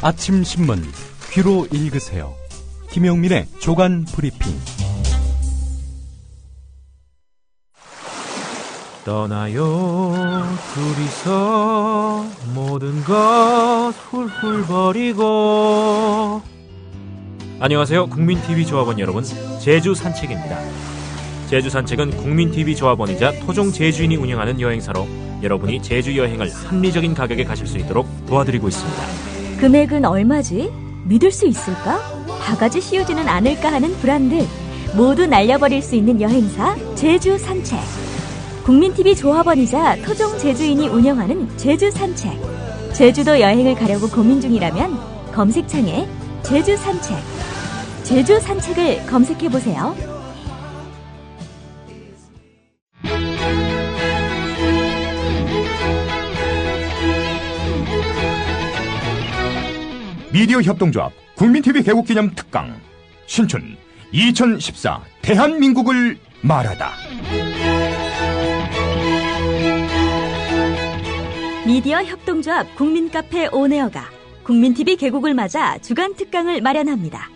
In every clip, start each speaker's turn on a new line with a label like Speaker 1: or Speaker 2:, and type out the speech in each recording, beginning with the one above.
Speaker 1: 아침 신문 귀로 읽으세요. 김용민의 조간 브리핑.
Speaker 2: 떠나요 둘이서 모든 것 훌훌 버리고. 안녕하세요, 국민TV 조합원 여러분. 제주 산책입니다. 제주 산책은 국민TV 조합원이자 토종 제주인이 운영하는 여행사로 여러분이 제주 여행을 합리적인 가격에 가실 수 있도록 도와드리고 있습니다.
Speaker 3: 금액은 얼마지? 믿을 수 있을까? 바가지 씌우지는 않을까 하는 불안들 모두 날려버릴 수 있는 여행사 제주 산책. 국민TV 조합원이자 토종 제주인이 운영하는 제주 산책. 제주도 여행을 가려고 고민 중이라면 검색창에 제주 산책, 제주 산책을 검색해보세요.
Speaker 4: 미디어 협동조합 국민TV 개국기념 특강 신춘 2014 대한민국을 말하다.
Speaker 3: 미디어 협동조합 국민카페 온에어가 국민TV 개국을 맞아 주간 특강을 마련합니다.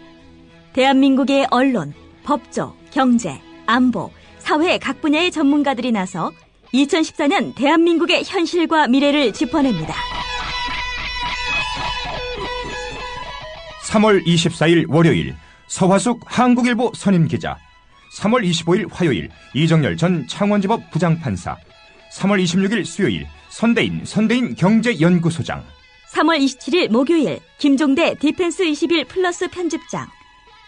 Speaker 3: 대한민국의 언론, 법조, 경제, 안보, 사회 각 분야의 전문가들이 나서 2014년 대한민국의 현실과 미래를 짚어냅니다.
Speaker 4: 3월 24일 월요일 서화숙 한국일보 선임기자, 3월 25일 화요일 이정열 전 창원지법 부장판사, 3월 26일 수요일 선대인 경제연구소장,
Speaker 3: 3월 27일 목요일 김종대 디펜스 21 플러스 편집장,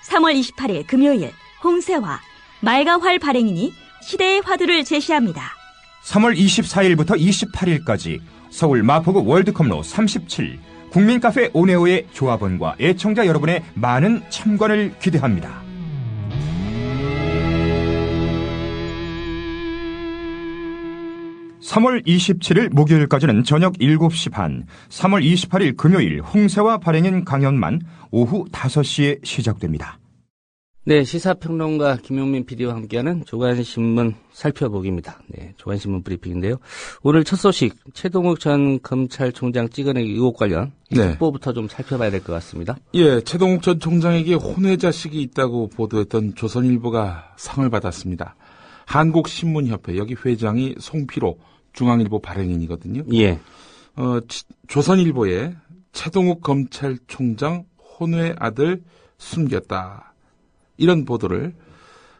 Speaker 3: 3월 28일 금요일 홍세화 말가활 발행인이 시대의 화두를 제시합니다.
Speaker 4: 3월 24일부터 28일까지 서울 마포구 월드컵로 37 국민카페 온에어의 조합원과 애청자 여러분의 많은 참관을 기대합니다. (3월 27일) 목요일까지는 저녁 7시 반, (3월 28일) 금요일 홍세화 발행인 강연만 오후 5시에 시작됩니다.
Speaker 5: 네, 시사평론가 김용민 PD와 함께하는 조간신문 살펴보기입니다. 네, 조간신문 브리핑인데요. 오늘 첫 소식, 최동욱 전 검찰총장 찍어내기 의혹 관련 속보부터 좀 살펴봐야 될 것 같습니다.
Speaker 6: 예, 최동욱 전 총장에게 혼외자식이 있다고 보도했던 조선일보가 상을 받았습니다. 한국신문협회, 여기 회장이 송필호 중앙일보 발행인이거든요.
Speaker 5: 예.
Speaker 6: 조선일보에 최동욱 검찰총장 혼외 아들 숨겼다, 이런 보도를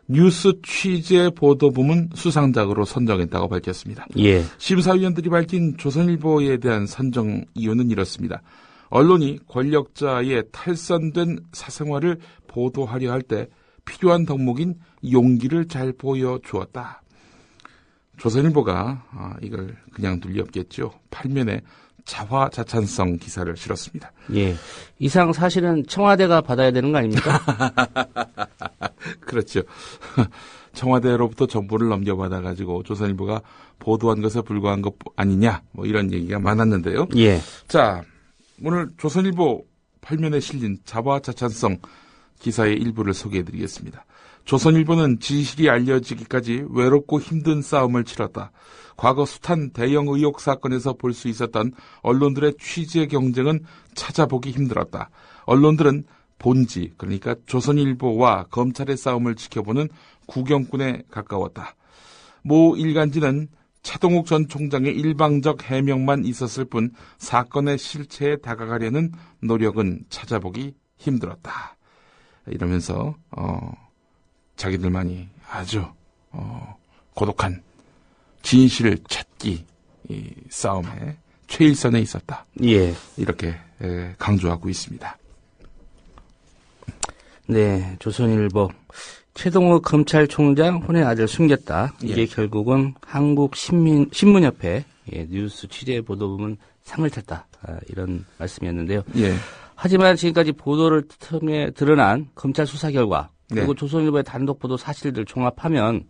Speaker 6: 뉴스 취재 보도부문 수상작으로 선정했다고 밝혔습니다.
Speaker 5: 예.
Speaker 6: 심사위원들이 밝힌 조선일보에 대한 선정 이유는 이렇습니다. 언론이 권력자의 탈선된 사생활을 보도하려 할 때 필요한 덕목인 용기를 잘 보여주었다. 조선일보가 이걸 그냥 둘 리 없겠죠. 8면에 자화자찬성 기사를 실었습니다.
Speaker 5: 예. 이상 사실은 청와대가 받아야 되는 거 아닙니까?
Speaker 6: 그렇죠. 청와대로부터 정보를 넘겨받아가지고 조선일보가 보도한 것에 불과한 것 아니냐, 뭐 이런 얘기가 많았는데요.
Speaker 5: 예.
Speaker 6: 자, 오늘 조선일보 8면에 실린 자화자찬성 기사의 일부를 소개해드리겠습니다. 조선일보는 진실이 알려지기까지 외롭고 힘든 싸움을 치렀다. 과거 숱한 대형 의혹 사건에서 볼 수 있었던 언론들의 취재 경쟁은 찾아보기 힘들었다. 언론들은 본지, 그러니까 조선일보와 검찰의 싸움을 지켜보는 구경꾼에 가까웠다. 모 일간지는 최동욱 전 총장의 일방적 해명만 있었을 뿐 사건의 실체에 다가가려는 노력은 찾아보기 힘들었다. 이러면서 자기들만이 아주 고독한 진실을 찾기 이 싸움에 최일선에 있었다.
Speaker 5: 예.
Speaker 6: 이렇게 강조하고 있습니다.
Speaker 5: 네, 조선일보 최동욱 검찰총장 혼외 아들 숨겼다. 이게
Speaker 6: 예.
Speaker 5: 결국은 한국신문협회 뉴스 취재 보도부문 상을 탔다. 이런 말씀이었는데요.
Speaker 6: 예.
Speaker 5: 하지만 지금까지 보도를 통해 드러난 검찰 수사 결과 그리고
Speaker 6: 네.
Speaker 5: 조선일보의 단독 보도 사실들 종합하면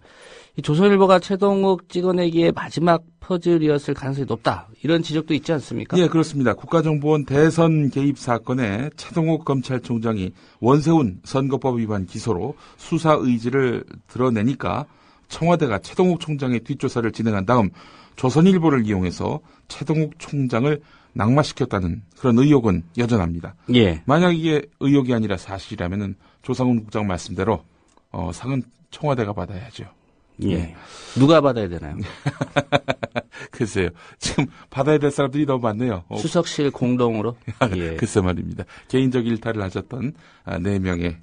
Speaker 5: 이 조선일보가 최동욱 찍어내기의 마지막 퍼즐이었을 가능성이 높다. 이런 지적도 있지 않습니까?
Speaker 6: 예, 그렇습니다. 국가정보원 대선 개입 사건에 최동욱 검찰총장이 원세훈 선거법 위반 기소로 수사 의지를 드러내니까 청와대가 최동욱 총장의 뒷조사를 진행한 다음 조선일보를 이용해서 최동욱 총장을 낙마시켰다는 그런 의혹은 여전합니다.
Speaker 5: 예.
Speaker 6: 만약 이게 의혹이 아니라 사실이라면은 조상훈 국장 말씀대로 상은 청와대가 받아야죠.
Speaker 5: 예. 누가 받아야 되나요?
Speaker 6: 글쎄요. 지금 받아야 될 사람들이 너무 많네요.
Speaker 5: 수석실 공동으로? 예.
Speaker 6: 글쎄 말입니다. 개인적 일탈을 하셨던 4명의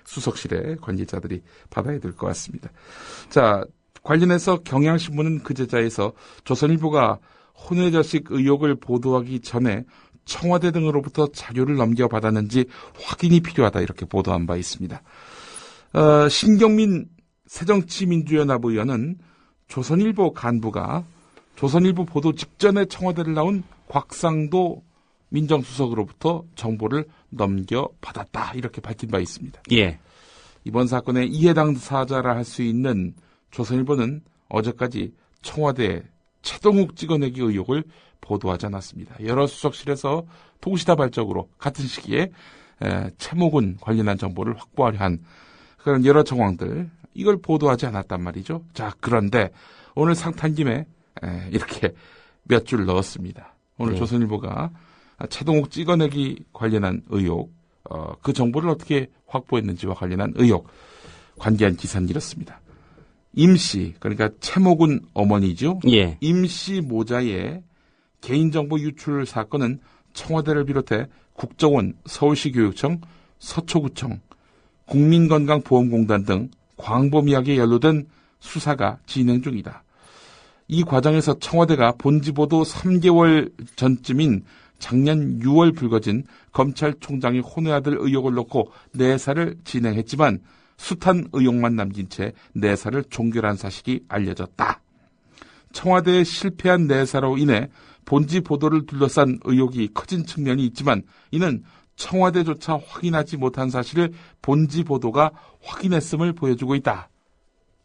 Speaker 6: 수석실의 관계자들이 받아야 될 것 같습니다. 자, 관련해서 경향신문은 그제자에서 조선일보가 혼외자식 의혹을 보도하기 전에 청와대 등으로부터 자료를 넘겨받았는지 확인이 필요하다 이렇게 보도한 바 있습니다. 신경민 새정치민주연합 의원은 조선일보 간부가 조선일보 보도 직전에 청와대를 나온 곽상도 민정수석으로부터 정보를 넘겨받았다 이렇게 밝힌 바 있습니다.
Speaker 5: 예.
Speaker 6: 이번 사건의 이해 당사자라 할 수 있는 조선일보는 어제까지 청와대 최동욱 찍어내기 의혹을 보도하지 않았습니다. 여러 수석실에서 동시다발적으로 같은 시기에 채목은 관련한 정보를 확보하려 한 그런 여러 정황들 이걸 보도하지 않았단 말이죠. 자, 그런데 오늘 상 탄 김에 이렇게 몇 줄 넣었습니다. 오늘
Speaker 5: 네.
Speaker 6: 조선일보가 최동욱 찍어내기 관련한 의혹, 그 정보를 어떻게 확보했는지와 관련한 의혹 관계한 기사는 이렇습니다. 임씨, 그러니까 채목은 어머니죠.
Speaker 5: 예.
Speaker 6: 임씨 모자의 개인정보 유출 사건은 청와대를 비롯해 국정원, 서울시 교육청, 서초구청, 국민건강보험공단 등 광범위하게 연루된 수사가 진행 중이다. 이 과정에서 청와대가 본지보도 3개월 전쯤인 작년 6월 불거진 검찰총장의 혼외아들 의혹을 놓고 내사를 진행했지만 숱한 의혹만 남긴 채 내사를 종결한 사실이 알려졌다. 청와대의 실패한 내사로 인해 본지 보도를 둘러싼 의혹이 커진 측면이 있지만 이는 청와대조차 확인하지 못한 사실을 본지 보도가 확인했음을 보여주고 있다.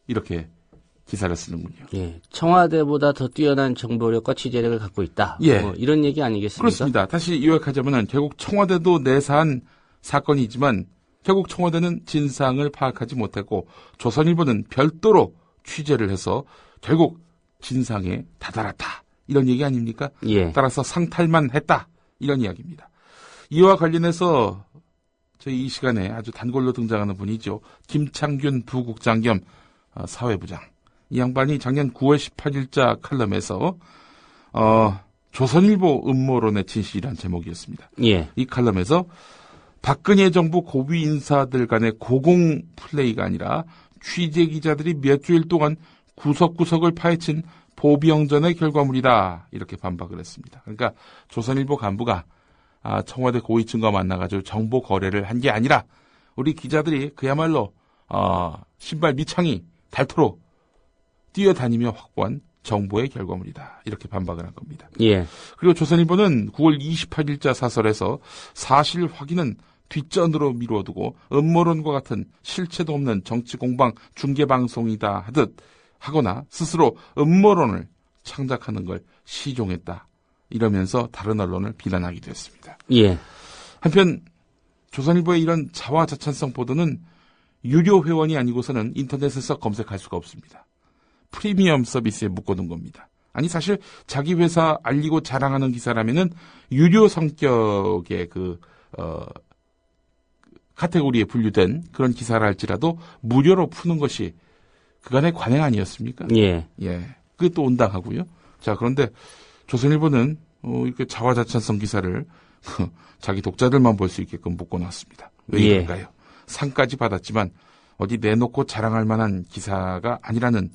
Speaker 6: 이렇게 기사를 쓰는군요.
Speaker 5: 예. 청와대보다 더 뛰어난 정보력과 취재력을 갖고 있다.
Speaker 6: 예.
Speaker 5: 이런 얘기 아니겠습니까?
Speaker 6: 그렇습니다. 다시 요약하자면 결국 청와대도 내사한 사건이지만 결국 청와대는 진상을 파악하지 못했고 조선일보는 별도로 취재를 해서 결국 진상에 다다랐다. 이런 얘기 아닙니까?
Speaker 5: 예.
Speaker 6: 따라서 상탈만 했다. 이런 이야기입니다. 이와 관련해서 저희 이 시간에 아주 단골로 등장하는 분이죠. 김창균 부국장 겸 사회부장. 이 양반이 작년 9월 18일자 칼럼에서 조선일보 음모론의 진실이란 제목이었습니다.
Speaker 5: 예.
Speaker 6: 이 칼럼에서 박근혜 정부 고위 인사들 간의 고공 플레이가 아니라 취재 기자들이 몇 주일 동안 구석구석을 파헤친 보병전의 결과물이다. 이렇게 반박을 했습니다. 그러니까 조선일보 간부가 청와대 고위층과 만나가지고 정보 거래를 한 게 아니라 우리 기자들이 그야말로 신발 밑창이 닳도록 뛰어다니며 확보한 정보의 결과물이다. 이렇게 반박을 한 겁니다.
Speaker 5: 예.
Speaker 6: 그리고 조선일보는 9월 28일자 사설에서 사실 확인은 뒷전으로 미뤄두고 음모론과 같은 실체도 없는 정치 공방 중계방송이다 하듯 하거나 스스로 음모론을 창작하는 걸 시종했다. 이러면서 다른 언론을 비난하기도 했습니다.
Speaker 5: 예.
Speaker 6: 한편 조선일보의 이런 자화자찬성 보도는 유료 회원이 아니고서는 인터넷에서 검색할 수가 없습니다. 프리미엄 서비스에 묶어둔 겁니다. 아니 사실 자기 회사 알리고 자랑하는 기사라면은 유료 성격의 카테고리에 분류된 그런 기사라 할지라도 무료로 푸는 것이 그간의 관행 아니었습니까?
Speaker 5: 예.
Speaker 6: 예. 그게 또 온당하고요. 자, 그런데 조선일보는 이렇게 자화자찬성 기사를 자기 독자들만 볼 수 있게끔 묶어놨습니다. 왜
Speaker 5: 예.
Speaker 6: 이럴까요? 상까지 받았지만 어디 내놓고 자랑할 만한 기사가 아니라는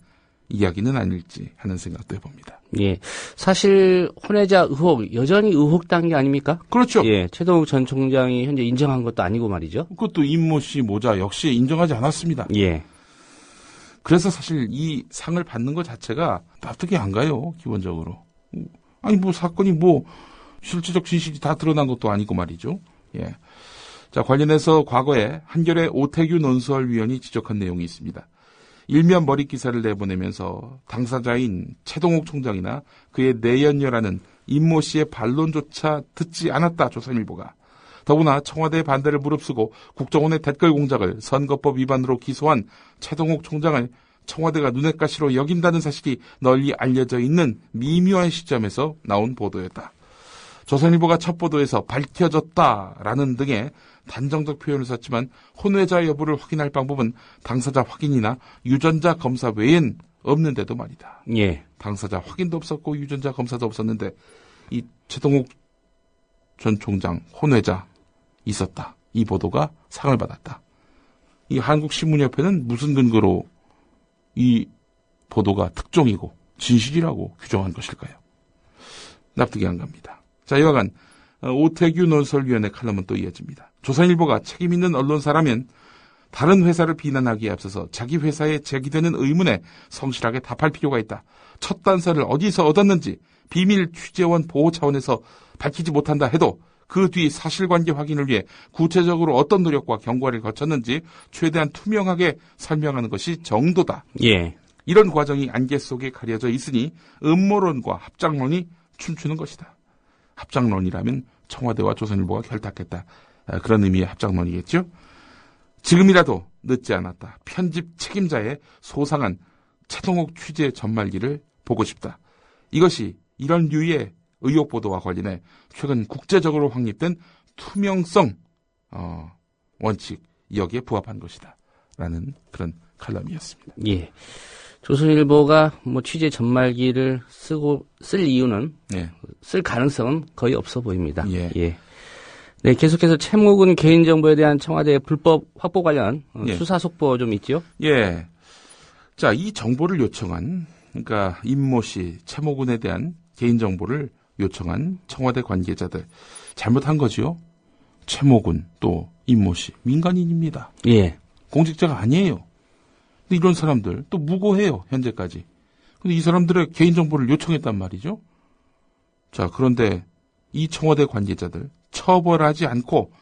Speaker 6: 이야기는 아닐지 하는 생각도 해봅니다.
Speaker 5: 예. 사실 혼외자 의혹 여전히 의혹 단계 아닙니까?
Speaker 6: 그렇죠.
Speaker 5: 예. 최동욱 전 총장이 현재 인정한 것도 아니고 말이죠.
Speaker 6: 그것도 임모 씨 모자 역시 인정하지 않았습니다.
Speaker 5: 예.
Speaker 6: 그래서 사실 이 상을 받는 것 자체가 납득이 안 가요. 기본적으로. 아니 뭐 사건이 뭐 실체적 진실이 다 드러난 것도 아니고 말이죠. 예. 자, 관련해서 과거에 한겨레 오태규 논설위원이 지적한 내용이 있습니다. 일면 머릿 기사를 내보내면서 당사자인 최동욱 총장이나 그의 내연녀라는 임모 씨의 반론조차 듣지 않았다. 조선일보가. 더구나 청와대의 반대를 무릅쓰고 국정원의 댓글 공작을 선거법 위반으로 기소한 최동욱 총장을 청와대가 눈엣 가시로 여긴다는 사실이 널리 알려져 있는 미묘한 시점에서 나온 보도였다. 조선일보가 첫 보도에서 밝혀졌다라는 등의 단정적 표현을 썼지만 혼외자 여부를 확인할 방법은 당사자 확인이나 유전자 검사 외엔 없는데도 말이다.
Speaker 5: 예.
Speaker 6: 당사자 확인도 없었고 유전자 검사도 없었는데 이 최동욱 전 총장 혼외자 있었다. 이 보도가 상을 받았다. 이 한국신문협회는 무슨 근거로 이 보도가 특종이고 진실이라고 규정한 것일까요? 납득이 안 갑니다. 자, 이와간 오태규 논설위원회 칼럼은 또 이어집니다. 조선일보가 책임있는 언론사라면 다른 회사를 비난하기에 앞서서 자기 회사에 제기되는 의문에 성실하게 답할 필요가 있다. 첫 단서를 어디서 얻었는지 비밀 취재원 보호 차원에서 밝히지 못한다 해도 그 뒤 사실관계 확인을 위해 구체적으로 어떤 노력과 경과를 거쳤는지 최대한 투명하게 설명하는 것이 정도다.
Speaker 5: 예.
Speaker 6: 이런 과정이 안개 속에 가려져 있으니 음모론과 합작론이 춤추는 것이다. 합작론이라면 청와대와 조선일보가 결탁했다. 그런 의미의 합작론이겠죠. 지금이라도 늦지 않았다. 편집 책임자의 소상한 최동욱 취재 전말기를 보고 싶다. 이것이 이런 류의 의혹 보도와 관련해 최근 국제적으로 확립된 투명성 원칙 여기에 부합한 것이다. 라는 그런 칼럼이었습니다.
Speaker 5: 예. 조선일보가 뭐 취재 전말기를 쓸 이유는 쓸 가능성은 거의 없어 보입니다.
Speaker 6: 예.
Speaker 5: 예. 네, 계속해서 채목은 개인정보에 대한 청와대의 불법 확보 관련 수사 속보 좀 있죠?
Speaker 6: 예. 자, 이 정보를 요청한, 그러니까 임모 씨, 채목은에 대한 개인정보를 요청한 청와대 관계자들 잘못한 거지요. 채목은 또 임모 씨 민간인입니다.
Speaker 5: 예.
Speaker 6: 공직자가 아니에요. 근데 이런 사람들 또 무고해요, 현재까지. 근데 이 사람들의 개인정보를 요청했단 말이죠. 자, 그런데 이 청와대 관계자들 처벌하지 않고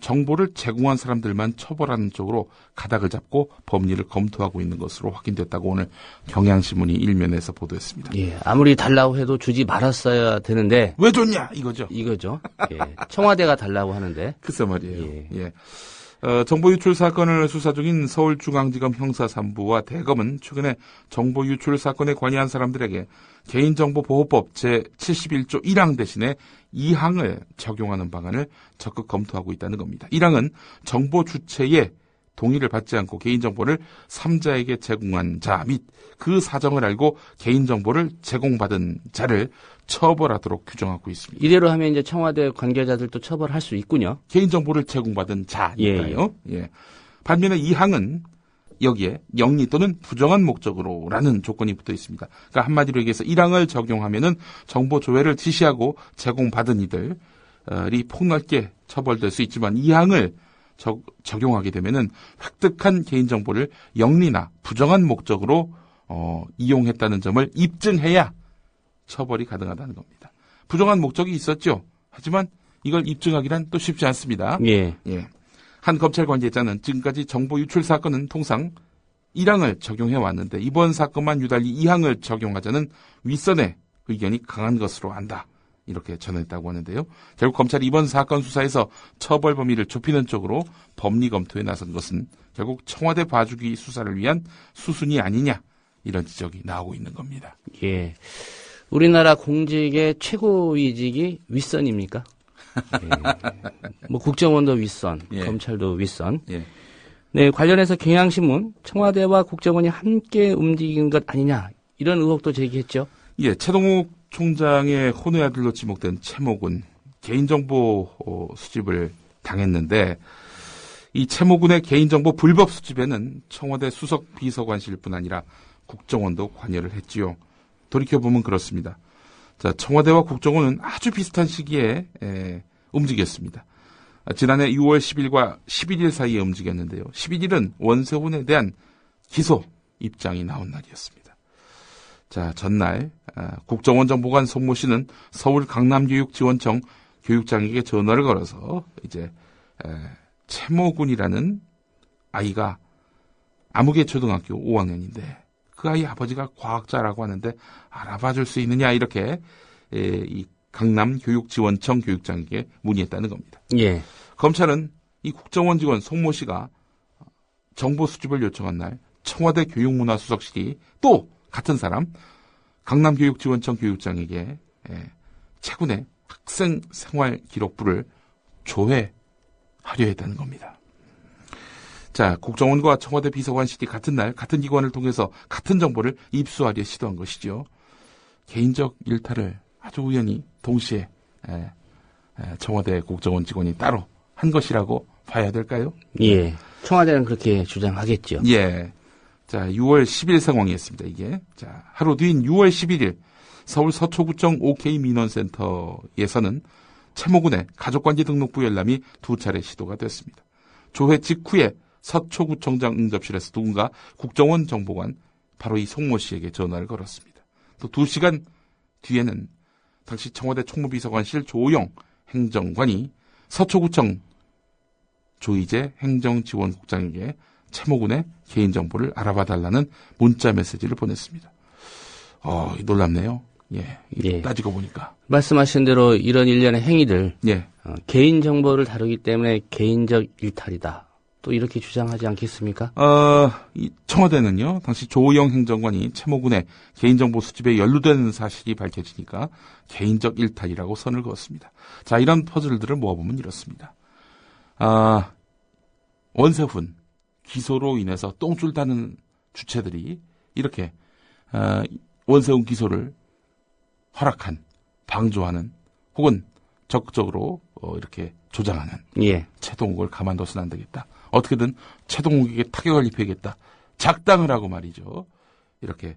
Speaker 6: 정보를 제공한 사람들만 처벌하는 쪽으로 가닥을 잡고 법리를 검토하고 있는 것으로 확인됐다고 오늘 경향신문이 일면에서 보도했습니다.
Speaker 5: 예, 아무리 달라고 해도 주지 말았어야 되는데
Speaker 6: 왜 줬냐 이거죠.
Speaker 5: 이거죠. 예, 청와대가 달라고 하는데.
Speaker 6: 글쎄 말이에요.
Speaker 5: 예.
Speaker 6: 예. 정보 유출 사건을 수사 중인 서울중앙지검 형사 3부와 대검은 최근에 정보 유출 사건에 관여한 사람들에게 개인정보보호법 제71조 1항 대신에 2항을 적용하는 방안을 적극 검토하고 있다는 겁니다. 1항은 정보 주체의 동의를 받지 않고 개인정보를 3자에게 제공한 자 및 그 사정을 알고 개인정보를 제공받은 자를 처벌하도록 규정하고 있습니다.
Speaker 5: 이대로 하면 이제 청와대 관계자들도 처벌할 수 있군요.
Speaker 6: 개인정보를 제공받은 자니까요. 예. 반면에 2항은 여기에 영리 또는 부정한 목적으로라는 조건이 붙어 있습니다. 그러니까 한마디로 얘기해서 1항을 적용하면은 정보 조회를 지시하고 제공받은 이들이 폭넓게 처벌될 수 있지만 2항을 적용하게 되면은 획득한 개인정보를 영리나 부정한 목적으로 이용했다는 점을 입증해야 처벌이 가능하다는 겁니다. 부정한 목적이 있었죠. 하지만 이걸 입증하기란 또 쉽지 않습니다.
Speaker 5: 예.
Speaker 6: 예. 한 검찰 관계자는 지금까지 정보 유출 사건은 통상 1항을 적용해 왔는데 이번 사건만 유달리 2항을 적용하자는 윗선의 의견이 강한 것으로 안다. 이렇게 전했다고 하는데요. 결국 검찰이 이번 사건 수사에서 처벌 범위를 좁히는 쪽으로 법리 검토에 나선 것은 결국 청와대 봐주기 수사를 위한 수순이 아니냐 이런 지적이 나오고 있는 겁니다.
Speaker 5: 예. 우리나라 공직의 최고위직이 윗선입니까? 예. 뭐 국정원도 윗선,
Speaker 6: 예.
Speaker 5: 검찰도 윗선.
Speaker 6: 예.
Speaker 5: 네, 관련해서 경향신문 청와대와 국정원이 함께 움직이는 것 아니냐 이런 의혹도 제기했죠.
Speaker 6: 예, 최동욱 총장의 혼외 아들로 지목된 채목은 개인정보 수집을 당했는데 이 채목은의 개인정보 불법 수집에는 청와대 수석 비서관실뿐 아니라 국정원도 관여를 했지요. 돌이켜보면 그렇습니다. 자, 청와대와 국정원은 아주 비슷한 시기에 움직였습니다. 지난해 6월 10일과 11일 사이에 움직였는데요. 11일은 원세훈에 대한 기소 입장이 나온 날이었습니다. 자, 전날 국정원 정보관 송모 씨는 서울 강남교육지원청 교육장에게 전화를 걸어서 이제 채모군이라는 아이가 아무개 초등학교 5학년인데 그 아이 아버지가 과학자라고 하는데 알아봐줄 수 있느냐 이렇게 이 강남교육지원청 교육장에게 문의했다는 겁니다.
Speaker 5: 예.
Speaker 6: 검찰은 이 국정원 직원 송모 씨가 정보 수집을 요청한 날 청와대 교육문화수석실이 또 같은 사람 강남교육지원청 교육장에게 최근에 학생 생활 기록부를 조회하려 했다는 겁니다. 자, 국정원과 청와대 비서관실이 같은 날 같은 기관을 통해서 같은 정보를 입수하려 시도한 것이죠. 개인적 일탈을 아주 우연히 동시에 청와대 국정원 직원이 따로 한 것이라고 봐야 될까요?
Speaker 5: 예. 청와대는 그렇게 주장하겠죠.
Speaker 6: 예. 자, 6월 10일 상황이었습니다, 이게. 자, 하루 뒤인 6월 11일 서울 서초구청 OK 민원센터에서는 채모군의 가족관계 등록부 열람이 2차례 시도가 됐습니다. 조회 직후에 서초구청장 응접실에서 누군가 국정원 정보관 바로 이 송모 씨에게 전화를 걸었습니다. 또 2시간 뒤에는 당시 청와대 총무비서관실 조영 행정관이 서초구청 조희재 행정지원국장에게 채모군의 개인정보를 알아봐달라는 문자 메시지를 보냈습니다. 놀랍네요. 예,
Speaker 5: 예.
Speaker 6: 따지고 보니까. 말씀하신
Speaker 5: 대로 이런 일련의 행위들,
Speaker 6: 예.
Speaker 5: 개인정보를 다루기 때문에 개인적 일탈이다. 또 이렇게 주장하지 않겠습니까?
Speaker 6: 이 청와대는요, 당시 조영 행정관이 채모군의 개인정보 수집에 연루되는 사실이 밝혀지니까 개인적 일탈이라고 선을 그었습니다. 자, 이런 퍼즐들을 모아보면 이렇습니다. 원세훈 기소로 인해서 똥줄 따는 주체들이 이렇게 원세훈 기소를 허락한, 방조하는 혹은 적극적으로 이렇게 조장하는
Speaker 5: 예.
Speaker 6: 최동욱을 가만둬서는 안 되겠다. 어떻게든 최동욱에게 타격을 입혀야겠다. 작당을 하고 말이죠. 이렇게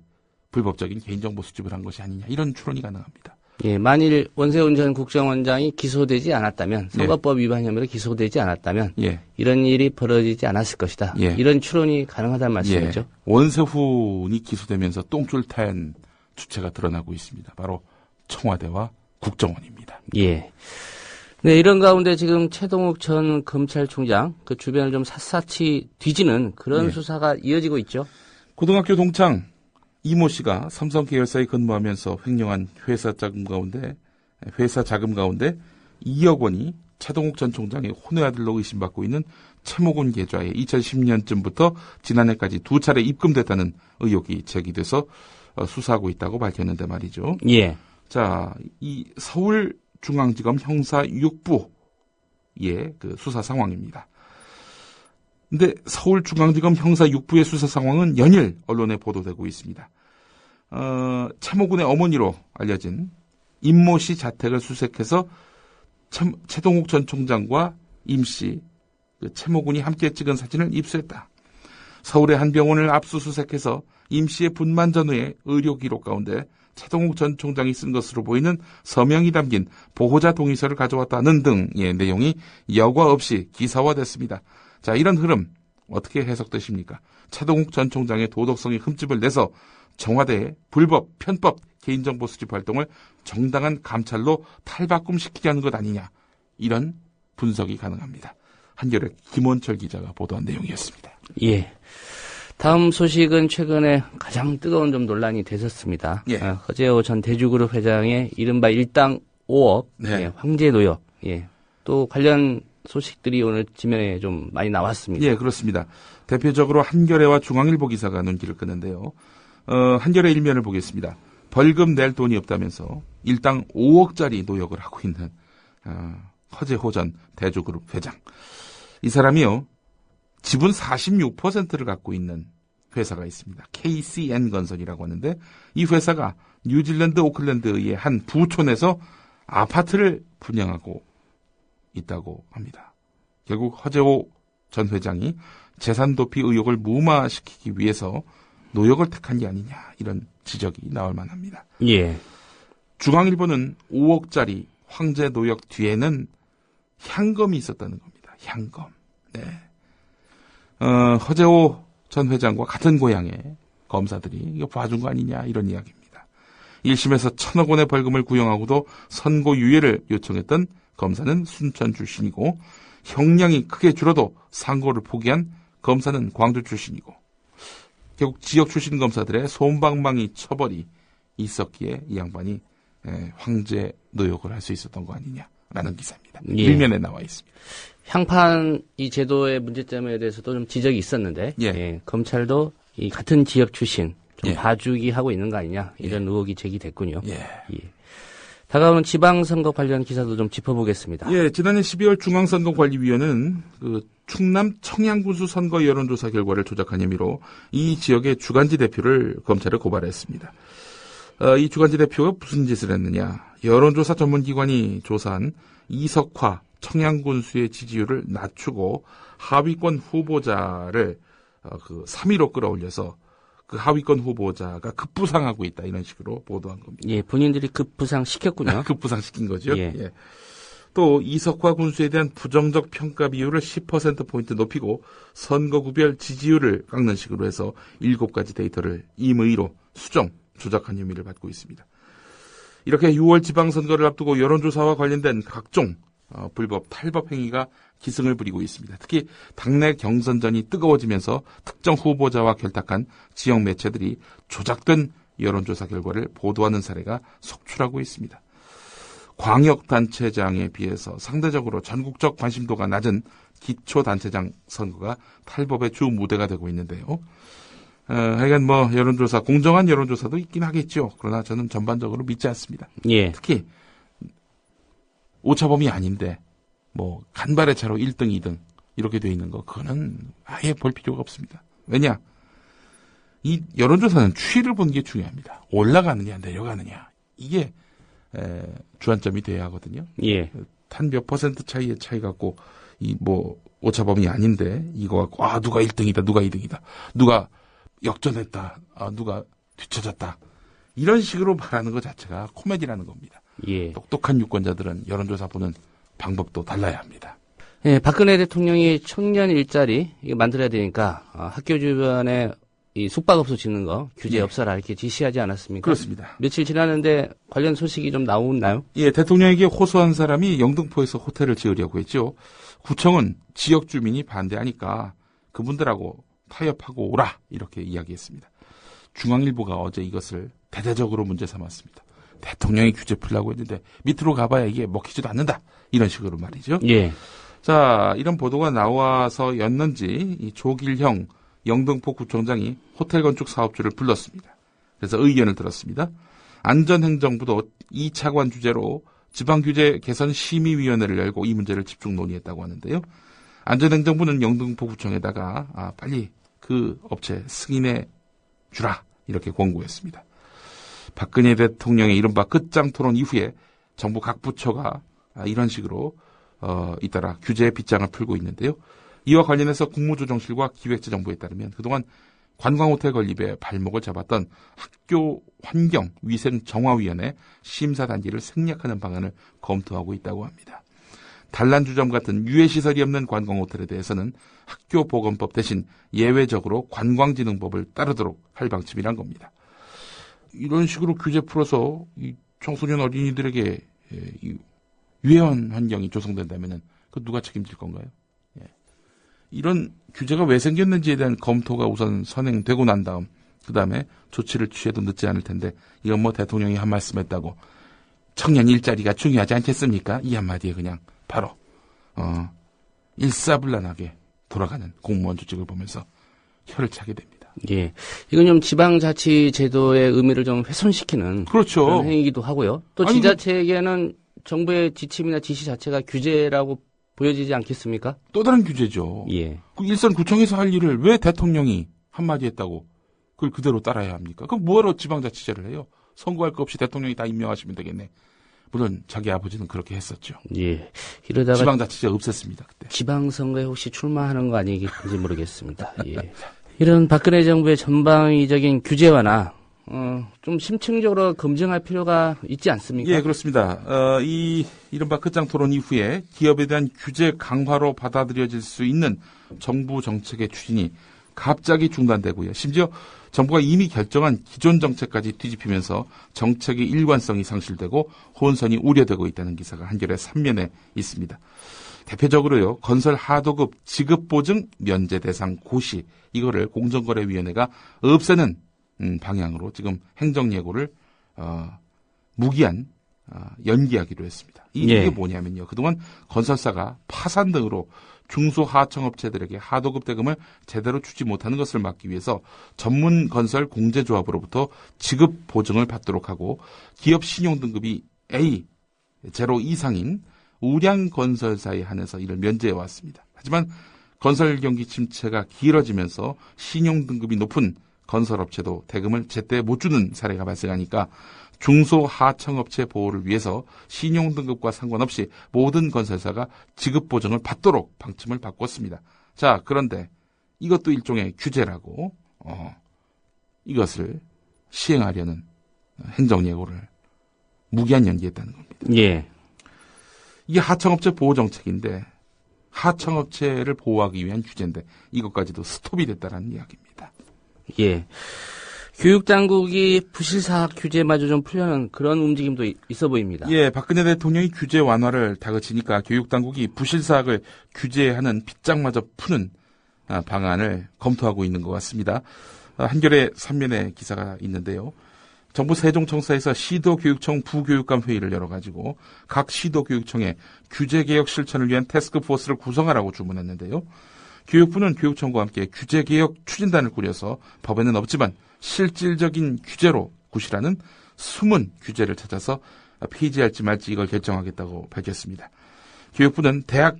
Speaker 6: 불법적인 개인정보 수집을 한 것이 아니냐. 이런 추론이 가능합니다.
Speaker 5: 예, 만일 원세훈 전 국정원장이 기소되지 않았다면, 선거법 위반 혐의로 기소되지 않았다면
Speaker 6: 예.
Speaker 5: 이런 일이 벌어지지 않았을 것이다.
Speaker 6: 예.
Speaker 5: 이런 추론이 가능하다는 말씀이죠.
Speaker 6: 예. 원세훈이 기소되면서 똥줄 탄 주체가 드러나고 있습니다. 바로 청와대와 국정원입니다.
Speaker 5: 예. 네, 이런 가운데 지금 최동욱 전 검찰총장 그 주변을 좀 샅샅이 뒤지는 그런 수사가 이어지고 있죠.
Speaker 6: 고등학교 동창 이모 씨가 삼성 계열사에 근무하면서 횡령한 회사 자금 가운데 2억 원이 최동욱 전 총장의 혼외 아들로 의심받고 있는 채모군 계좌에 2010년쯤부터 지난해까지 2차례 입금됐다는 의혹이 제기돼서 수사하고 있다고 밝혔는데 말이죠.
Speaker 5: 예.
Speaker 6: 자, 이 서울중앙지검 형사 6부의 그 수사 상황입니다. 근데 서울중앙지검 형사 6부의 수사 상황은 연일 언론에 보도되고 있습니다. 채모군의 어머니로 알려진 임모 씨 자택을 수색해서 최동욱 전 총장과 임 씨, 채모군이 함께 찍은 사진을 입수했다. 서울의 한 병원을 압수수색해서 임 씨의 분만 전후의 의료 기록 가운데 최동욱 전 총장이 쓴 것으로 보이는 서명이 담긴 보호자 동의서를 가져왔다는 등의 내용이 여과 없이 기사화됐습니다. 자, 이런 흐름 어떻게 해석되십니까? 최동욱 전 총장의 도덕성이 흠집을 내서 청와대의 불법, 편법 개인정보 수집 활동을 정당한 감찰로 탈바꿈시키려는 것 아니냐. 이런 분석이 가능합니다. 한겨레 김원철 기자가 보도한 내용이었습니다.
Speaker 5: 예. 다음 소식은 최근에 가장 뜨거운 좀 논란이 됐었습니다.
Speaker 6: 예.
Speaker 5: 허재호 전 대주그룹 회장의 이른바 일당 5억
Speaker 6: 네.
Speaker 5: 황제 노역. 예. 또 관련 소식들이 오늘 지면에 좀 많이 나왔습니다.
Speaker 6: 예, 그렇습니다. 대표적으로 한겨레와 중앙일보 기사가 눈길을 끄는데요. 한겨레 일면을 보겠습니다. 벌금 낼 돈이 없다면서 일당 5억짜리 노역을 하고 있는 허재호 전 대주그룹 회장. 이 사람이요, 지분 46%를 갖고 있는 회사가 있습니다. KCN 건설이라고 하는데 이 회사가 뉴질랜드 오클랜드의 한 부촌에서 아파트를 분양하고 있다고 합니다. 결국 허재호 전 회장이 재산 도피 의혹을 무마시키기 위해서 노역을 택한 게 아니냐, 이런 지적이 나올 만합니다.
Speaker 5: 예.
Speaker 6: 중앙일보는 5억짜리 황제 노역 뒤에는 향검이 있었다는 겁니다. 향검. 네. 허재호 전 회장과 같은 고향의 검사들이 이거 봐준 거 아니냐, 이런 이야기입니다. 1심에서 1,000억 원의 벌금을 구형하고도 선고 유예를 요청했던 검사는 순천 출신이고, 형량이 크게 줄어도 상고를 포기한 검사는 광주 출신이고, 결국 지역 출신 검사들의 솜방망이 처벌이 있었기에 이 양반이 황제 노역을 할 수 있었던 거 아니냐라는 기사입니다.
Speaker 5: 예.
Speaker 6: 일면에 나와 있습니다.
Speaker 5: 향판 이 제도의 문제점에 대해서도 좀 지적이 있었는데,
Speaker 6: 예.
Speaker 5: 검찰도 이 같은 지역 출신 좀
Speaker 6: 예.
Speaker 5: 봐주기 하고 있는 거 아니냐, 이런 의혹이 제기됐군요.
Speaker 6: 예.
Speaker 5: 예. 다가오는 지방선거 관련 기사도 좀 짚어보겠습니다.
Speaker 6: 예, 지난해 12월 중앙선거관리위원회는 그 충남 청양군수 선거 여론조사 결과를 조작한 혐의로 이 지역의 주간지 대표를 검찰에 고발했습니다. 이 주간지 대표가 무슨 짓을 했느냐. 여론조사 전문기관이 조사한 이석화 청양군수의 지지율을 낮추고 하위권 후보자를 그 3위로 끌어올려서 그 하위권 후보자가 급부상하고 있다, 이런 식으로 보도한 겁니다.
Speaker 5: 예, 본인들이 급부상 시켰군요.
Speaker 6: 급부상 시킨 거죠.
Speaker 5: 예.
Speaker 6: 예. 또 이석화 군수에 대한 부정적 평가 비율을 10%포인트 높이고 선거구별 지지율을 깎는 식으로 해서 7가지 데이터를 임의로 수정, 조작한 혐의를 받고 있습니다. 이렇게 6월 지방선거를 앞두고 여론조사와 관련된 각종 불법, 탈법 행위가 기승을 부리고 있습니다. 특히 당내 경선전이 뜨거워지면서 특정 후보자와 결탁한 지역 매체들이 조작된 여론조사 결과를 보도하는 사례가 속출하고 있습니다. 광역단체장에 비해서 상대적으로 전국적 관심도가 낮은 기초단체장 선거가 탈법의 주 무대가 되고 있는데요. 하여간 여론조사, 공정한 여론조사도 있긴 하겠죠. 그러나 저는 전반적으로 믿지 않습니다.
Speaker 5: 예.
Speaker 6: 특히 오차범위 아닌데 간발의 차로 1등, 2등 이렇게 돼 있는 거, 그거는 아예 볼 필요가 없습니다. 왜냐? 이 여론조사는 추이를 보는 게 중요합니다. 올라가느냐 내려가느냐, 이게 주안점이 돼야 하거든요.
Speaker 5: 예.
Speaker 6: 한 몇 퍼센트 차이의 차이 갖고 오차범위 아닌데 이거 갖고 누가 1등이다, 누가 2등이다, 누가 역전했다, 누가 뒤쳐졌다, 이런 식으로 말하는 것 자체가 코미디라는 겁니다.
Speaker 5: 예.
Speaker 6: 똑똑한 유권자들은 여론조사 보는 방법도 달라야 합니다.
Speaker 5: 예, 박근혜 대통령이 청년 일자리 이거 만들어야 되니까 학교 주변에 이 숙박업소 짓는 거 규제 없어라 이렇게 지시하지 않았습니까?
Speaker 6: 그렇습니다.
Speaker 5: 며칠 지났는데 관련 소식이 좀 나오나요?
Speaker 6: 예, 대통령에게 호소한 사람이 영등포에서 호텔을 지으려고 했죠. 구청은 지역 주민이 반대하니까 그분들하고 타협하고 오라, 이렇게 이야기했습니다. 중앙일보가 어제 이것을 대대적으로 문제 삼았습니다. 대통령이 규제 풀려고 했는데 밑으로 가봐야 이게 먹히지도 않는다, 이런 식으로 말이죠.
Speaker 5: 예.
Speaker 6: 자, 이런 보도가 나와서였는지 이 조길형 영등포 구청장이 호텔 건축 사업주를 불렀습니다. 그래서 의견을 들었습니다. 안전행정부도 2차관 주제로 지방규제 개선 심의위원회를 열고 이 문제를 집중 논의했다고 하는데요. 안전행정부는 영등포 구청에다가 빨리 그 업체 승인해 주라, 이렇게 권고했습니다. 박근혜 대통령의 이른바 끝장 토론 이후에 정부 각 부처가 이런 식으로 잇따라 규제 빗장을 풀고 있는데요. 이와 관련해서 국무조정실과 기획재정부에 따르면 그동안 관광호텔 건립에 발목을 잡았던 학교 환경위생정화위원회 심사단계를 생략하는 방안을 검토하고 있다고 합니다. 단란주점 같은 유해시설이 없는 관광호텔에 대해서는 학교보건법 대신 예외적으로 관광진흥법을 따르도록 할 방침이란 겁니다. 이런 식으로 규제 풀어서 이 청소년 어린이들에게 유해한 환경이 조성된다면 그 누가 책임질 건가요? 이런 규제가 왜 생겼는지에 대한 검토가 우선 선행되고 난 다음 그 다음에 조치를 취해도 늦지 않을 텐데, 이건 대통령이 한 말씀 했다고 청년 일자리가 중요하지 않겠습니까? 이 한마디에 그냥 바로 일사불란하게 돌아가는 공무원 조직을 보면서 혀를 차게 됩니다.
Speaker 5: 예, 이건 좀 지방자치 제도의 의미를 좀 훼손시키는
Speaker 6: 그렇죠.
Speaker 5: 그런 행위이기도 하고요. 또 지자체에게는 정부의 지침이나 지시 자체가 규제라고 보여지지 않겠습니까?
Speaker 6: 또 다른 규제죠.
Speaker 5: 예.
Speaker 6: 일선 구청에서 할 일을 왜 대통령이 한마디 했다고 그걸 그대로 따라야 합니까? 그럼 뭐하러 지방자치제를 해요? 선거할 거 없이 대통령이 다 임명하시면 되겠네. 물론 자기 아버지는 그렇게 했었죠.
Speaker 5: 예. 이러다가
Speaker 6: 지방자치제 없앴습니다, 그때.
Speaker 5: 지방선거에 혹시 출마하는 거 아니겠는지 모르겠습니다. 예. 이런 박근혜 정부의 전방위적인 규제와나 좀 심층적으로 검증할 필요가 있지 않습니까?
Speaker 6: 예, 그렇습니다. 이 이른바 끝장 토론 이후에 기업에 대한 규제 강화로 받아들여질 수 있는 정부 정책의 추진이 갑자기 중단되고요. 심지어 정부가 이미 결정한 기존 정책까지 뒤집히면서 정책의 일관성이 상실되고 혼선이 우려되고 있다는 기사가 한겨레 3면에 있습니다. 대표적으로요, 건설 하도급 지급보증 면제 대상 고시, 이거를 공정거래위원회가 없애는 방향으로 지금 행정예고를 무기한 연기하기로 했습니다. 이게 뭐냐면요, 그동안 건설사가 파산 등으로 중소하청업체들에게 하도급 대금을 제대로 주지 못하는 것을 막기 위해서 전문 건설 공제조합으로부터 지급 보증을 받도록 하고 기업 신용 등급이 A, 제로 이상인 우량건설사에 한해서 이를 면제해 왔습니다. 하지만 건설 경기 침체가 길어지면서 신용등급이 높은 건설업체도 대금을 제때 못 주는 사례가 발생하니까 중소하청업체 보호를 위해서 신용등급과 상관없이 모든 건설사가 지급보증을 받도록 방침을 바꿨습니다. 자, 그런데 이것도 일종의 규제라고 이것을 시행하려는 행정예고를 무기한 연기했다는 겁니다.
Speaker 5: 예.
Speaker 6: 이게 하청업체 보호정책인데 하청업체를 보호하기 위한 규제인데 이것까지도 스톱이 됐다는 이야기입니다.
Speaker 5: 예. 교육당국이 부실사학 규제마저 좀 풀려는 그런 움직임도 있어 보입니다.
Speaker 6: 예, 박근혜 대통령이 규제 완화를 다그치니까 교육당국이 부실사학을 규제하는 빗장마저 푸는 방안을 검토하고 있는 것 같습니다. 한겨레 3면에 기사가 있는데요. 정부 세종청사에서 시도교육청 부교육감 회의를 열어가지고 각 시도교육청에 규제개혁 실천을 위한 태스크포스를 구성하라고 주문했는데요. 교육부는 교육청과 함께 규제개혁 추진단을 꾸려서 법에는 없지만 실질적인 규제로 구실하는 숨은 규제를 찾아서 폐지할지 말지 이걸 결정하겠다고 밝혔습니다. 교육부는 대학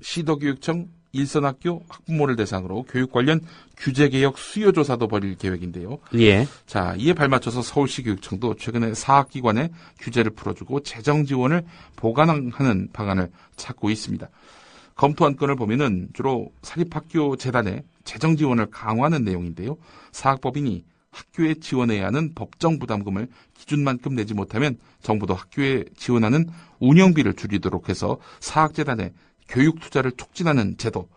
Speaker 6: 시도교육청 일선학교 학부모를 대상으로 교육 관련 규제개혁 수요조사도 벌일 계획인데요.
Speaker 5: 예.
Speaker 6: 자, 이에 발맞춰서 서울시 교육청도 최근에 사학기관에 규제를 풀어주고 재정 지원을 보강하는 방안을 찾고 있습니다. 검토한 건을 보면은 주로 사립학교 재단에 재정 지원을 강화하는 내용인데요. 사학법인이 학교에 지원해야 하는 법정 부담금을 기준만큼 내지 못하면 정부도 학교에 지원하는 운영비를 줄이도록 해서 사학재단에 교육 투자를 촉진하는 제도,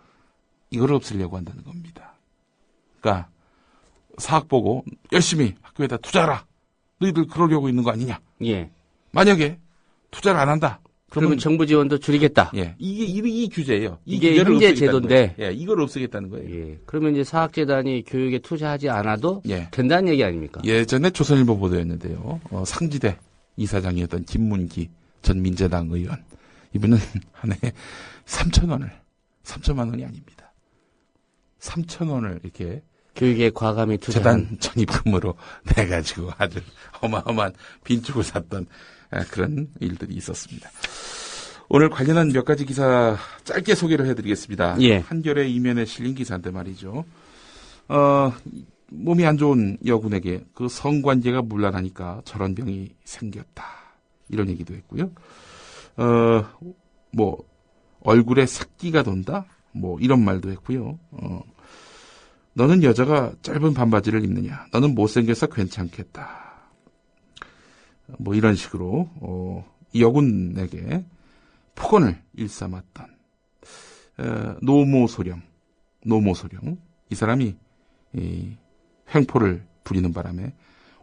Speaker 6: 이걸 없애려고 한다는 겁니다. 그러니까 사학 보고 열심히 학교에다 투자하라. 너희들 그러려고 있는 거 아니냐.
Speaker 5: 예.
Speaker 6: 만약에 투자를 안 한다.
Speaker 5: 그러면 정부 지원도 줄이겠다.
Speaker 6: 예, 이 규제예요.
Speaker 5: 이게 현재 제도인데.
Speaker 6: 예, 이걸 없애겠다는 거예요.
Speaker 5: 예. 그러면 이제 사학재단이 교육에 투자하지 않아도
Speaker 6: 예.
Speaker 5: 된다는 얘기 아닙니까?
Speaker 6: 예전에 조선일보 보도였는데요. 상지대 이사장이었던 김문기 전 민재당 의원. 이분은 한 해에 3천만 원이 아닙니다. 3,000원을 이렇게
Speaker 5: 교육에 과감히 투자한
Speaker 6: 재단 전입금으로 내가지고 아주 어마어마한 빈축을 샀던 그런 일들이 있었습니다. 오늘 관련한 몇 가지 기사 짧게 소개를 해드리겠습니다.
Speaker 5: 예.
Speaker 6: 한겨레 이면에 실린 기사인데 말이죠. 몸이 안 좋은 여군에게 그 성관계가 문란하니까 저런 병이 생겼다. 이런 얘기도 했고요. 얼굴에 색기가 돈다? 이런 말도 했고요. 너는 여자가 짧은 반바지를 입느냐? 너는 못생겨서 괜찮겠다. 이런 식으로, 이 여군에게 폭언을 일삼았던, 노모소령. 이 사람이, 횡포를 부리는 바람에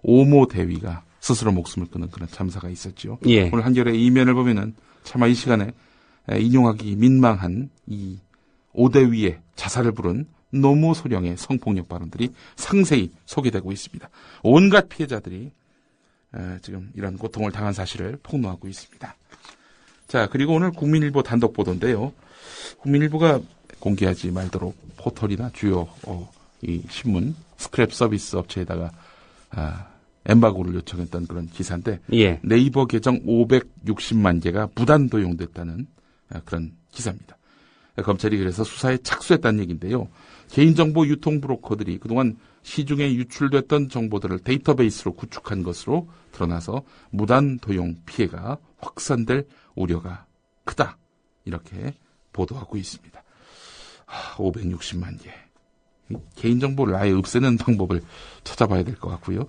Speaker 6: 오모 대위가 스스로 목숨을 끊은 그런 참사가 있었죠.
Speaker 5: 예.
Speaker 6: 오늘 한겨레 이면을 보면은 차마 이 시간에 인용하기 민망한 이 오대위의 자살을 부른 노모소령의 성폭력 발언들이 상세히 소개되고 있습니다. 온갖 피해자들이 지금 이런 고통을 당한 사실을 폭로하고 있습니다. 자, 그리고 오늘 국민일보 단독 보도인데요. 국민일보가 공개하지 말도록 포털이나 주요 이 신문 스크랩 서비스 업체에다가 엠바고를 요청했던 그런 기사인데
Speaker 5: 예.
Speaker 6: 네이버 계정 560만 개가 무단 도용됐다는 그런 기사입니다. 검찰이 그래서 수사에 착수했다는 얘기인데요. 개인정보 유통 브로커들이 그동안 시중에 유출됐던 정보들을 데이터베이스로 구축한 것으로 드러나서 무단 도용 피해가 확산될 우려가 크다. 이렇게 보도하고 있습니다. 560만 개. 개인정보를 아예 없애는 방법을 찾아봐야 될 것 같고요.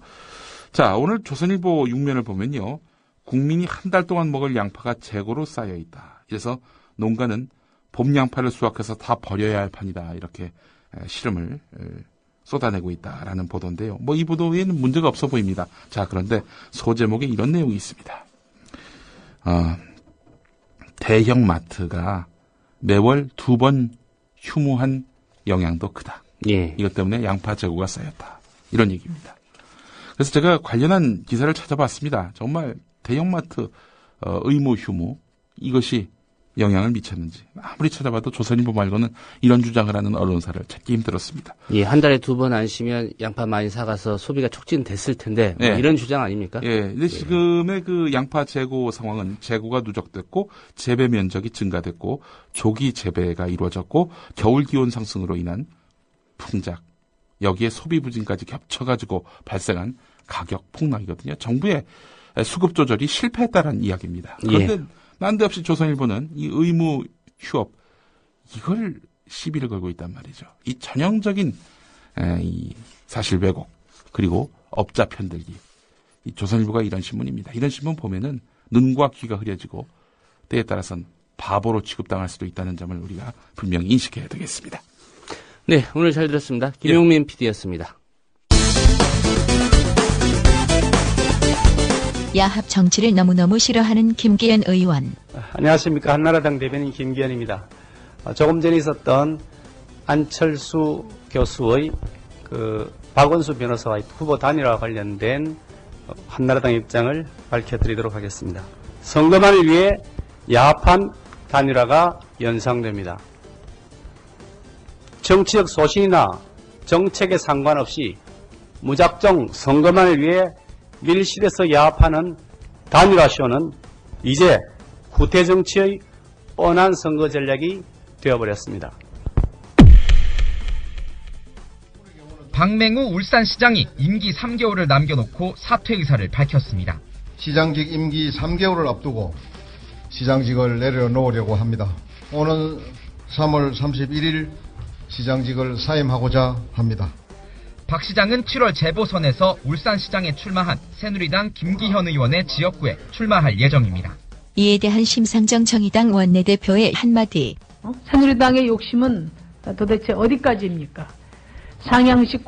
Speaker 6: 자, 오늘 조선일보 6면을 보면요. 국민이 한 달 동안 먹을 양파가 재고로 쌓여 있다. 그래서 농가는 봄 양파를 수확해서 다 버려야 할 판이다. 이렇게 시름을 쏟아내고 있다라는 보도인데요. 이 보도에는 문제가 없어 보입니다. 자, 그런데 소제목에 이런 내용이 있습니다. 대형 마트가 매월 2번 휴무한 영향도 크다.
Speaker 5: 예.
Speaker 6: 이것 때문에 양파 재고가 쌓였다. 이런 얘기입니다. 그래서 제가 관련한 기사를 찾아봤습니다. 정말 대형마트 의무 휴무 이것이 영향을 미쳤는지 아무리 찾아봐도 조선일보 말고는 이런 주장을 하는 언론사를 찾기 힘들었습니다.
Speaker 5: 예, 한 달에 2번 안 쉬면 양파 많이 사가서 소비가 촉진됐을 텐데 뭐
Speaker 6: 네.
Speaker 5: 이런 주장 아닙니까?
Speaker 6: 예, 근데 지금의 그 양파 재고 상황은 재고가 누적됐고 재배 면적이 증가됐고 조기 재배가 이루어졌고 겨울 기온 상승으로 인한 풍작 여기에 소비 부진까지 겹쳐가지고 발생한 가격 폭락이거든요. 정부의 수급 조절이 실패했다는 이야기입니다. 그런데 난데없이 조선일보는 이 의무 휴업 이걸 시비를 걸고 있단 말이죠. 이 전형적인 이 사실 왜곡 그리고 업자 편들기. 이 조선일보가 이런 신문입니다. 이런 신문 보면은 눈과 귀가 흐려지고 때에 따라서는 바보로 취급당할 수도 있다는 점을 우리가 분명히 인식해야 되겠습니다.
Speaker 5: 네, 오늘 잘 들었습니다. 김용민 PD였습니다.
Speaker 7: 야합 정치를 너무너무 싫어하는 김기현 의원.
Speaker 8: 안녕하십니까. 한나라당 대변인 김기현입니다. 조금 전에 있었던 안철수 교수의 박원수 변호사와의 후보 단일화와 관련된 한나라당 입장을 밝혀드리도록 하겠습니다. 선거만을 위해 야합한 단일화가 연상됩니다. 정치적 소신이나 정책에 상관없이 무작정 선거만을 위해 밀실에서 야합하는 단일화쇼는 이제 구태정치의 뻔한 선거 전략이 되어버렸습니다.
Speaker 9: 박맹우 울산시장이 임기 3개월을 남겨놓고 사퇴 의사를 밝혔습니다.
Speaker 10: 시장직 임기 3개월을 앞두고 시장직을 내려놓으려고 합니다. 오는 3월 31일 시장직을 사임하고자 합니다.
Speaker 9: 박 시장은 7월 재보선에서 울산시장에 출마한 새누리당 김기현 의원의 지역구에 출마할 예정입니다.
Speaker 7: 이에 대한 심상정 정의당 원내대표의 한마디.
Speaker 11: 새누리당의 욕심은 도대체 어디까지입니까? 상향식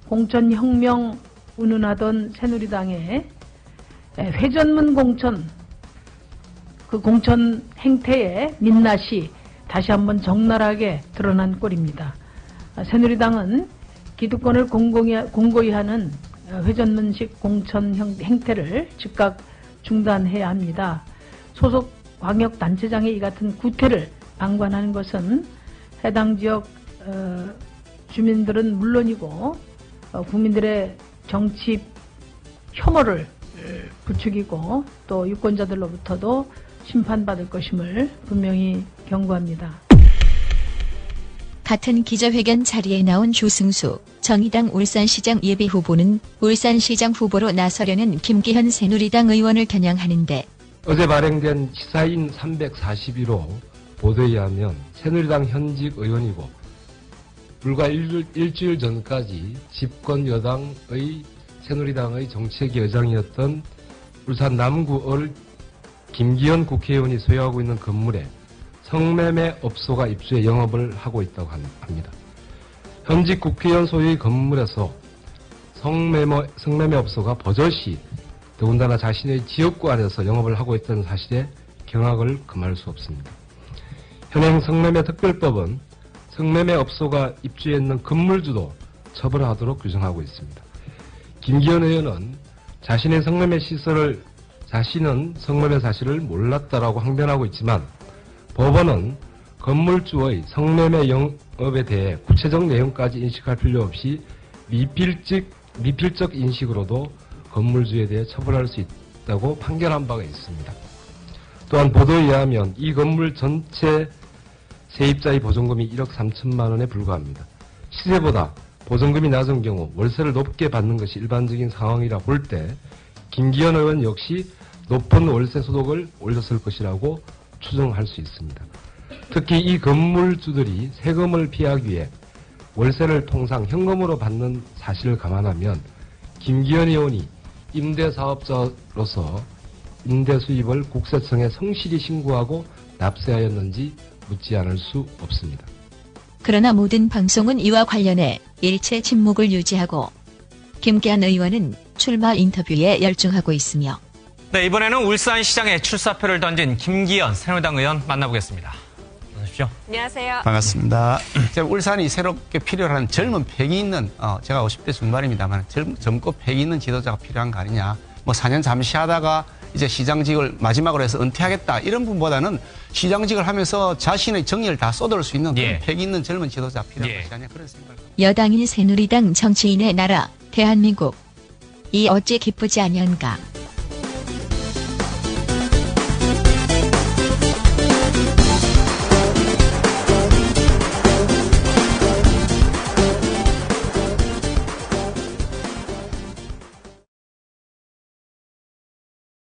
Speaker 11: 공천혁명 운운하던 새누리당의 회전문 공천, 그 공천 행태의 민낯이 다시 한번 적나라하게 드러난 꼴입니다. 새누리당은 기득권을 공고히 하는 회전문식 공천 행태를 즉각 중단해야 합니다. 소속 광역단체장의 이 같은 구태를 방관하는 것은 해당 지역 주민들은 물론이고 국민들의 정치 혐오를 부추기고 또 유권자들로부터도 심판받을 것임을 분명히 경고합니다.
Speaker 7: 같은 기자회견 자리에 나온 조승수 정의당 울산시장 예비후보는 울산시장 후보로 나서려는 김기현 새누리당 의원을 겨냥하는데
Speaker 12: 어제 발행된 시사인 341호 보도에 의하면 새누리당 현직 의원이고 불과 일주일 전까지 집권 여당의 새누리당의 정책위 의장이었던 울산 남구을 김기현 국회의원이 소유하고 있는 건물에 성매매 업소가 입주해 영업을 하고 있다고 합니다. 현직 국회의원 소유의 건물에서 성매매 업소가 버젓이 더군다나 자신의 지역구 안에서 영업을 하고 있다는 사실에 경악을 금할 수 없습니다. 현행 성매매 특별법은 성매매 업소가 입주해 있는 건물주도 처벌하도록 규정하고 있습니다. 김기현 의원은 자신은 성매매 사실을 몰랐다라고 항변하고 있지만 법원은 건물주의 성매매 영업에 대해 구체적 내용까지 인식할 필요 없이 미필적 인식으로도 건물주에 대해 처벌할 수 있다고 판결한 바가 있습니다. 또한 보도에 의하면 이 건물 전체 세입자의 보증금이 1억 3천만 원에 불과합니다. 시세보다 보증금이 낮은 경우 월세를 높게 받는 것이 일반적인 상황이라 볼 때 김기현 의원 역시 높은 월세 소득을 올렸을 것이라고 추정할 수 있습니다. 특히 이 건물주들이 세금을 피하기 위해 월세를 통상 현금으로 받는 사실을 감안하면 김기현 의원이 임대사업자로서 임대 수입을 국세청에 성실히 신고하고 납세하였는지 묻지 않을 수 없습니다.
Speaker 7: 그러나 모든 방송은 이와 관련해 일체 침묵을 유지하고 김기현 의원은 출마 인터뷰에 열중하고 있으며
Speaker 13: 네, 이번에는 울산시장에 출사표를 던진 김기현 새누리당 의원 만나보겠습니다. 어서 오십시오.
Speaker 14: 안녕하세요.
Speaker 15: 반갑습니다. 울산이 새롭게 필요한 젊은 패기 있는 제가 50대 중반입니다만 젊고 패기 있는 지도자가 필요한 거 아니냐. 4년 잠시 하다가 이제 시장직을 마지막으로 해서 은퇴하겠다 이런 분보다는 시장직을 하면서 자신의 정의를 다 쏟아올 수 있는 그런 패기 있는 젊은 지도자 필요한 것이 아니냐 그런 생각을 합니다.
Speaker 7: 여당인 새누리당 정치인의 나라 대한민국 이 어찌 기쁘지 아니한가.